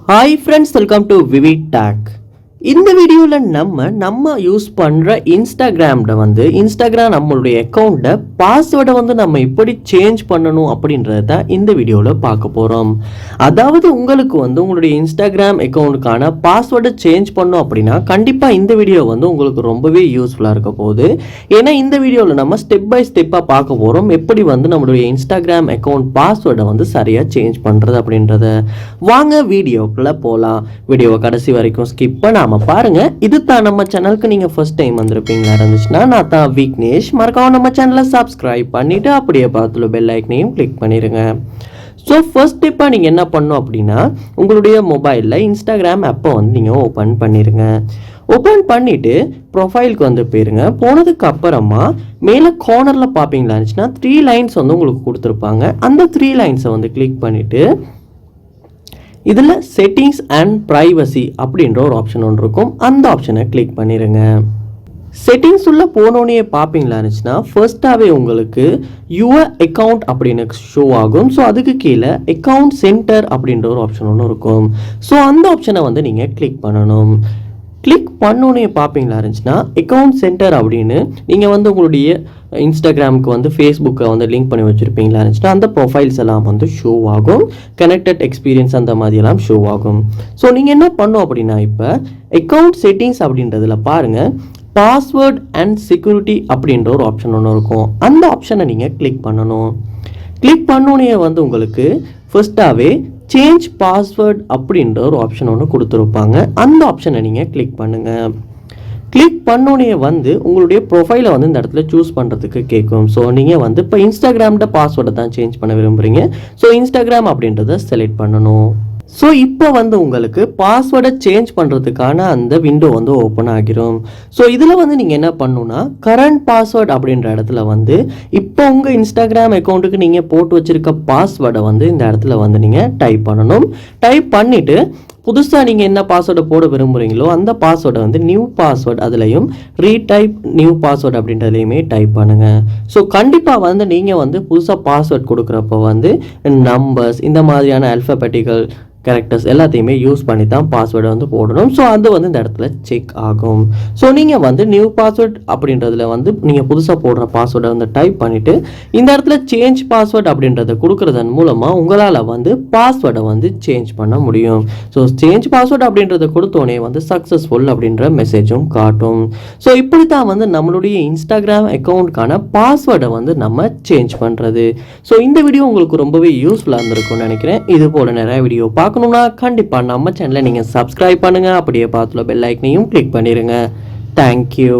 Hi friends, welcome to VividTech. இந்த வீடியோவில் நம்ம யூஸ் பண்ணுற இன்ஸ்டாகிராம் நம்மளுடைய அக்கௌண்ட்டை பாஸ்வேர்டை நம்ம எப்படி சேஞ்ச் பண்ணணும் அப்படின்றத தான் இந்த வீடியோவில் பார்க்க போகிறோம். அதாவது உங்களுக்கு உங்களுடைய இன்ஸ்டாகிராம் அக்கௌண்ட்டுக்கான பாஸ்வேர்டை சேஞ்ச் பண்ணணும் அப்படின்னா கண்டிப்பாக இந்த வீடியோ உங்களுக்கு ரொம்பவே யூஸ்ஃபுல்லாக இருக்க போகுது. ஏன்னா இந்த வீடியோவில் நம்ம ஸ்டெப் பை ஸ்டெப்பாக பார்க்க போகிறோம் எப்படி நம்மளுடைய இன்ஸ்டாகிராம் அக்கௌண்ட் பாஸ்வேர்டை சரியாக சேஞ்ச் பண்ணுறது அப்படின்றத. வாங்க வீடியோக்குள்ளே போகலாம். வீடியோவை கடைசி வரைக்கும் ஸ்கிப் பண்ணாமல் பாருங்க. இது தான் நம்ம சேனலுக்கு நீங்க ஃபர்ஸ்ட் டைம் வந்திருப்பீங்களா இருந்துச்சுன்னா நான் தான் விக்னேஷ். மறக்காம நம்ம சேனலை சப்ஸ்கிரைப் பண்ணிட்டு அப்படியே பார்த்துல பெல் ஐக்கனையும் கிளிக் பண்ணிருங்க. ஸோ ஃபர்ஸ்ட் ஸ்டெப்பாக நீங்கள் என்ன பண்ணணும் அப்படின்னா உங்களுடைய மொபைலில் இன்ஸ்டாகிராம் ஆப்பை நீங்கள் ஓப்பன் பண்ணிடுங்க. ஓப்பன் பண்ணிவிட்டு ப்ரொஃபைலுக்கு போயிருங்க. போனதுக்கு அப்புறமா மேலே கார்னரில் பார்ப்பீங்களா இருந்துச்சுன்னா 3 லைன்ஸ் உங்களுக்கு கொடுத்துருப்பாங்க. அந்த 3 லைன்ஸை கிளிக் பண்ணிவிட்டு இதில் செட்டிங்ஸ் அண்ட் ப்ரைவசி அப்படின்ற ஒரு ஆப்ஷன் ஒன்று இருக்கும். அந்த ஆப்ஷனை கிளிக் பண்ணிடுங்க. செட்டிங்ஸ் உள்ள போனோடனே பார்ப்பீங்களா இருந்துச்சுன்னா ஃபர்ஸ்ட்டாகவே உங்களுக்கு யுவர் அக்கௌண்ட் அப்படின்னு ஷோ ஆகும். ஸோ அதுக்கு கீழே அக்கௌண்ட் சென்டர் அப்படின்ற ஒரு ஆப்ஷன் ஒன்று இருக்கும். ஸோ அந்த ஆப்ஷனை நீங்கள் கிளிக் பண்ணணும். கிளிக் பண்ணோன்னே பார்ப்பீங்களா இருந்துச்சுன்னா அக்கௌண்ட் சென்டர் அப்படின்னு நீங்கள் உங்களுடைய இன்ஸ்டாகிராமுக்கு ஃபேஸ்புக்கை லிங்க் பண்ணி வச்சுருப்பீங்களா இருந்துச்சுன்னா அந்த ப்ரொஃபைல்ஸ் எல்லாம் ஷோ ஆகும். கனெக்டட் எக்ஸ்பீரியன்ஸ் அந்த மாதிரியெல்லாம் ஷோ ஆகும். ஸோ நீங்கள் என்ன பண்ணணும் அப்படின்னா இப்போ அக்கௌண்ட் செட்டிங்ஸ் அப்படின்றதுல பாருங்கள் பாஸ்வேர்ட் அண்ட் செக்யூரிட்டி அப்படின்ற ஒரு ஆப்ஷன் ஒன்று இருக்கும். அந்த ஆப்ஷனை நீங்கள் கிளிக் பண்ணணும். கிளிக் பண்ணோன்னே உங்களுக்கு ஃபர்ஸ்ட்டாகவே சேஞ்ச் பாஸ்வேர்ட் அப்படின்ற ஒரு ஆப்ஷன் ஒன்று கொடுத்துருப்பாங்க. அந்த ஆப்ஷனை நீங்கள் கிளிக் பண்ணுங்கள். கிளிக் பண்ணோன்னே உங்களுடைய ப்ரொஃபைலை இந்த இடத்துல சூஸ் பண்ணுறதுக்கு கேட்கும். ஸோ நீங்கள் இப்போ இன்ஸ்டாகிராம்ட பாஸ்வேர்டை தான் சேஞ்ச் பண்ண விரும்புகிறீங்க. ஸோ இன்ஸ்டாகிராம் அப்படின்றத செலக்ட் பண்ணணும். ஸோ இப்போ உங்களுக்கு பாஸ்வேர்டை சேஞ்ச் பண்ணுறதுக்கான அந்த விண்டோ ஓப்பன் ஆகிரும். ஸோ இதில் நீங்கள் என்ன பண்ணணுன்னா கரண்ட் பாஸ்வேர்ட் அப்படின்ற இடத்துல இப்போ உங்கள் இன்ஸ்டாகிராம் அக்கௌண்ட்டுக்கு நீங்கள் போட்டு வச்சுருக்க பாஸ்வேர்டை இந்த இடத்துல நீங்கள் டைப் பண்ணணும். டைப் பண்ணிவிட்டு புதுசாக நீங்கள் என்ன பாஸ்வேர்டை போட விரும்புகிறீங்களோ அந்த பாஸ்வேர்டை நியூ பாஸ்வேர்ட் அதுலேயும் ரீடைப் நியூ பாஸ்வேர்ட் அப்படின்றதுலையுமே டைப் பண்ணுங்கள். ஸோ கண்டிப்பாக நீங்கள் புதுசாக பாஸ்வேர்ட் கொடுக்குறப்போ நம்பர்ஸ் இந்த மாதிரியான அல்ஃபபெட்டிக்கல் கேரக்டர்ஸ் எல்லாத்தையுமே யூஸ் பண்ணி தான் பாஸ்வேர்டை போடணும். ஸோ அது இந்த இடத்துல செக் ஆகும். ஸோ நீங்கள் நியூ பாஸ்வேர்ட் அப்படின்றதுல நீங்கள் புதுசாக போடுற பாஸ்வேர்டை டைப் பண்ணிவிட்டு இந்த இடத்துல சேஞ்ச் பாஸ்வேர்ட் அப்படின்றத கொடுக்குறதன் மூலமாக உங்களால் பாஸ்வேர்டை சேஞ்ச் பண்ண முடியும். ஸோ சேஞ்ச் பாஸ்வேர்ட் அப்படின்றத கொடுத்தோடனே சக்ஸஸ்ஃபுல் அப்படின்ற மெசேஜும் காட்டும். ஸோ இப்படி தான் நம்மளுடைய இன்ஸ்டாகிராம் அக்கௌண்ட்கான பாஸ்வேர்டை நம்ம சேஞ்ச் பண்ணுறது. ஸோ இந்த வீடியோ உங்களுக்கு ரொம்பவே யூஸ்ஃபுல்லாக இருந்திருக்கும்னு நினைக்கிறேன். இது போல் நிறைய வீடியோ பார்க்கணும்னா கண்டிப்பாக நம்ம சேனலை நீங்கள் சப்ஸ்கிரைப் பண்ணுங்கள். அப்படியே பார்த்துல பெல் ஐக்கனையும் கிளிக் பண்ணிடுங்க. தேங்க்யூ.